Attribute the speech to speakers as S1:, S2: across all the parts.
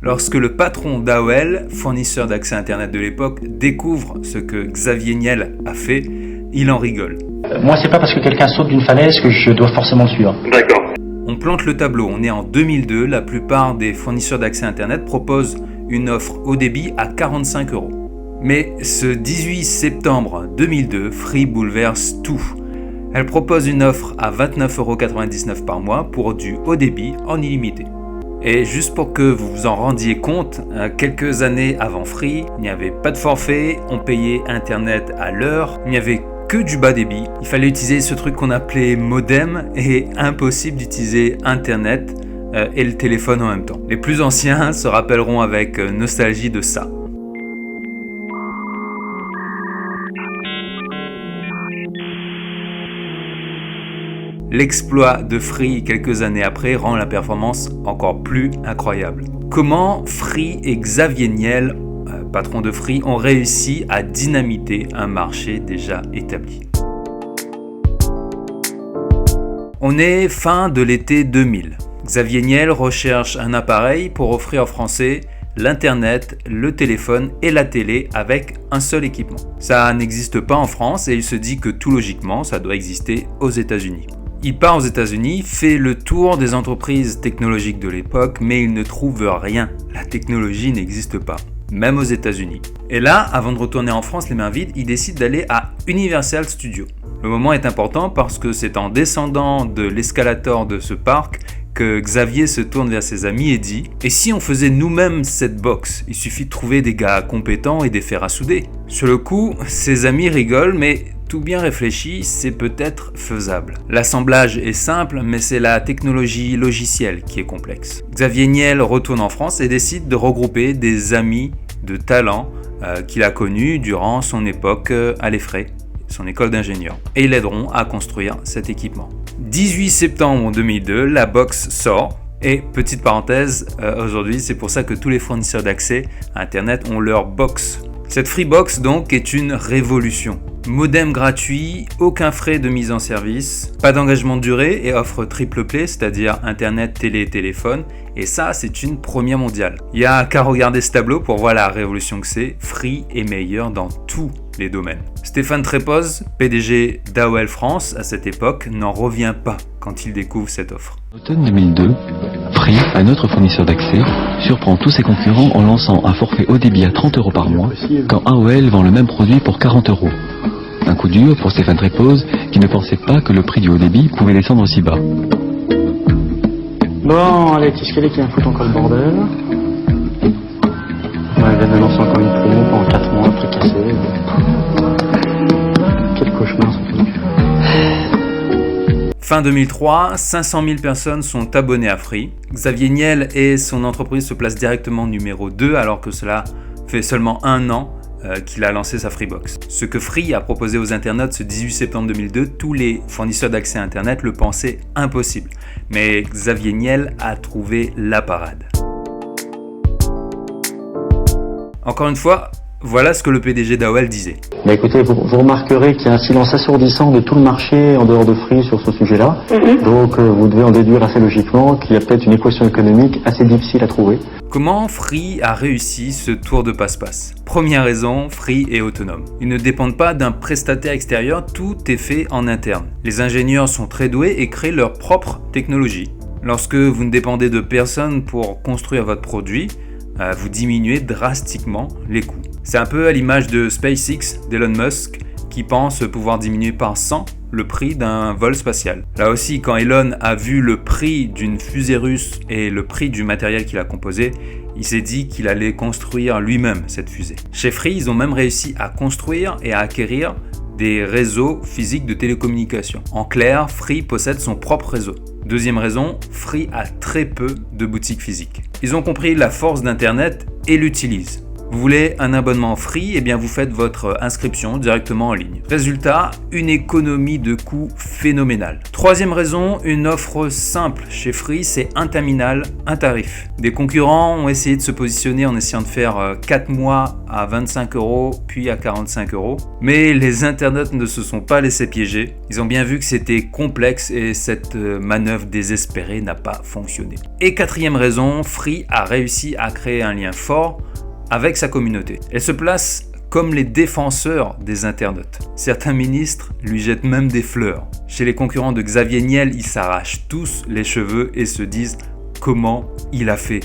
S1: Lorsque le patron d'AOL, fournisseur d'accès Internet de l'époque, découvre ce que Xavier Niel a fait, il en rigole.
S2: Moi, c'est pas parce que quelqu'un saute d'une falaise que je dois forcément le suivre.
S3: D'accord.
S1: On plante le tableau, on est en 2002, la plupart des fournisseurs d'accès Internet proposent une offre haut débit à 45 €. Mais ce 18 septembre 2002, Free bouleverse tout. Elle propose une offre à 29,99 € par mois pour du haut débit en illimité. Et juste pour que vous vous en rendiez compte, quelques années avant Free, il n'y avait pas de forfait, on payait Internet à l'heure, il n'y avait que du bas débit. Il fallait utiliser ce truc qu'on appelait modem et impossible d'utiliser Internet et le téléphone en même temps. Les plus anciens se rappelleront avec nostalgie de ça. L'exploit de Free quelques années après rend la performance encore plus incroyable. Comment Free et Xavier Niel, patron de Free, ont réussi à dynamiter un marché déjà établi. On est fin de l'été 2000. Xavier Niel recherche un appareil pour offrir aux Français l'Internet, le téléphone et la télé avec un seul équipement. Ça n'existe pas en France et il se dit que tout logiquement, ça doit exister aux États-Unis. Il part aux États-Unis, fait le tour des entreprises technologiques de l'époque, mais il ne trouve rien. La technologie n'existe pas, même aux États-Unis. Et là, avant de retourner en France les mains vides, il décide d'aller à Universal Studios. Le moment est important parce que c'est en descendant de l'escalator de ce parc que Xavier se tourne vers ses amis et dit « Et si on faisait nous-mêmes cette box ? Il suffit de trouver des gars compétents et des faire à souder. » Sur le coup, ses amis rigolent, mais tout bien réfléchi, c'est peut-être faisable. L'assemblage est simple, mais c'est la technologie logicielle qui est complexe. Xavier Niel retourne en France et décide de regrouper des amis de talent qu'il a connus durant son époque à l'Effray, son école d'ingénieur. Et ils l'aideront à construire cet équipement. 18 septembre 2002, la box sort. Et petite parenthèse, aujourd'hui, c'est pour ça que tous les fournisseurs d'accès à Internet ont leur box. Cette Freebox donc est une révolution. Modem gratuit, aucun frais de mise en service, pas d'engagement de durée et offre triple play, c'est-à-dire Internet, télé et téléphone. Et ça, c'est une première mondiale. Il n'y a qu'à regarder ce tableau pour voir la révolution que c'est. Free est meilleur dans tous les domaines. Stéphane Trépoz, PDG d'AOL France à cette époque, n'en revient pas quand il découvre cette offre.
S4: En automne 2002, Free, un autre fournisseur d'accès, surprend tous ses concurrents en lançant un forfait haut débit à 30 € par mois, quand AOL vend le même produit pour 40 €. Un coup dur pour Stéphane Trépoz, qui ne pensait pas que le prix du haut débit pouvait descendre aussi bas.
S2: Bon, allez, Tiscali qui fout encore le bordel. Ouais, il vient de lancer encore une promo pendant 4 mois, prix cassé. Quel cauchemar ce truc.
S1: Fin 2003, 500 000 personnes sont abonnées à Free. Xavier Niel et son entreprise se placent directement numéro 2 alors que cela fait seulement un an qu'il a lancé sa Freebox. Ce que Free a proposé aux internautes ce 18 septembre 2002, tous les fournisseurs d'accès à Internet le pensaient impossible. Mais Xavier Niel a trouvé la parade. Encore une fois, voilà ce que le PDG d'AOL disait.
S2: Bah écoutez, vous remarquerez qu'il y a un silence assourdissant de tout le marché en dehors de Free sur ce sujet-là. Donc vous devez en déduire assez logiquement qu'il y a peut-être une équation économique assez difficile à trouver.
S1: Comment Free a réussi ce tour de passe-passe ? Première raison, Free est autonome. Ils ne dépendent pas d'un prestataire extérieur, tout est fait en interne. Les ingénieurs sont très doués et créent leur propre technologie. Lorsque vous ne dépendez de personne pour construire votre produit, vous diminuez drastiquement les coûts. C'est un peu à l'image de SpaceX d'Elon Musk qui pense pouvoir diminuer par 100 le prix d'un vol spatial. Là aussi, quand Elon a vu le prix d'une fusée russe et le prix du matériel qu'il a composé, il s'est dit qu'il allait construire lui-même cette fusée. Chez Free, ils ont même réussi à construire et à acquérir des réseaux physiques de télécommunications. En clair, Free possède son propre réseau. Deuxième raison, Free a très peu de boutiques physiques. Ils ont compris la force d'Internet et l'utilisent. Vous voulez un abonnement Free? Eh bien vous faites votre inscription directement en ligne. Résultat, une économie de coûts phénoménale. Troisième raison, une offre simple. Chez Free, c'est un terminal, un tarif. Des concurrents ont essayé de se positionner en essayant de faire 4 mois à 25 €, puis à 45 €. Mais les internautes ne se sont pas laissés piéger. Ils ont bien vu que c'était complexe et cette manœuvre désespérée n'a pas fonctionné. Et quatrième raison, Free a réussi à créer un lien fort avec sa communauté. Elle se place comme les défenseurs des internautes. Certains ministres lui jettent même des fleurs. Chez les concurrents de Xavier Niel, ils s'arrachent tous les cheveux et se disent comment il a fait.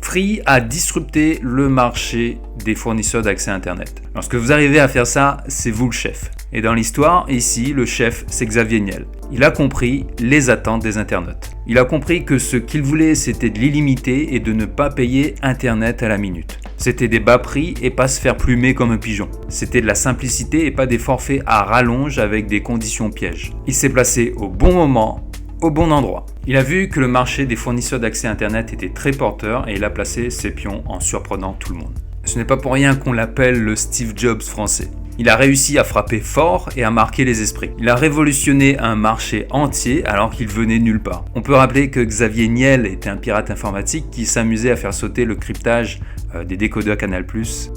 S1: Free a disrupté le marché des fournisseurs d'accès Internet. Lorsque vous arrivez à faire ça, c'est vous le chef. Et dans l'histoire, ici, le chef, c'est Xavier Niel. Il a compris les attentes des internautes. Il a compris que ce qu'il voulait, c'était de l'illimité et de ne pas payer Internet à la minute. C'était des bas prix et pas se faire plumer comme un pigeon. C'était de la simplicité et pas des forfaits à rallonge avec des conditions pièges. Il s'est placé au bon moment, au bon endroit. Il a vu que le marché des fournisseurs d'accès Internet était très porteur et il a placé ses pions en surprenant tout le monde. Ce n'est pas pour rien qu'on l'appelle le Steve Jobs français. Il a réussi à frapper fort et à marquer les esprits. Il a révolutionné un marché entier alors qu'il venait nulle part. On peut rappeler que Xavier Niel était un pirate informatique qui s'amusait à faire sauter le cryptage des décodeurs Canal+.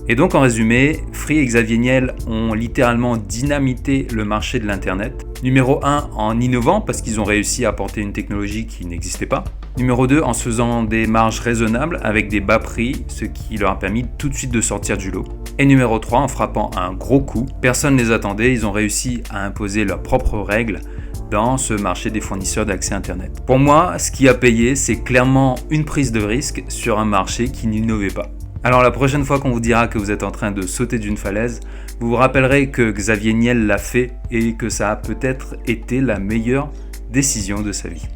S1: Et donc en résumé, Free et Xavier Niel ont littéralement dynamité le marché de l'Internet. Numéro 1 en innovant parce qu'ils ont réussi à apporter une technologie qui n'existait pas. Numéro 2 en se faisant des marges raisonnables avec des bas prix, ce qui leur a permis tout de suite de sortir du lot. Et numéro 3 en frappant un gros coup. Personne ne les attendait, ils ont réussi à imposer leurs propres règles dans ce marché des fournisseurs d'accès Internet. Pour moi, ce qui a payé, c'est clairement une prise de risque sur un marché qui n'innovait pas. Alors la prochaine fois qu'on vous dira que vous êtes en train de sauter d'une falaise, vous vous rappellerez que Xavier Niel l'a fait et que ça a peut-être été la meilleure décision de sa vie.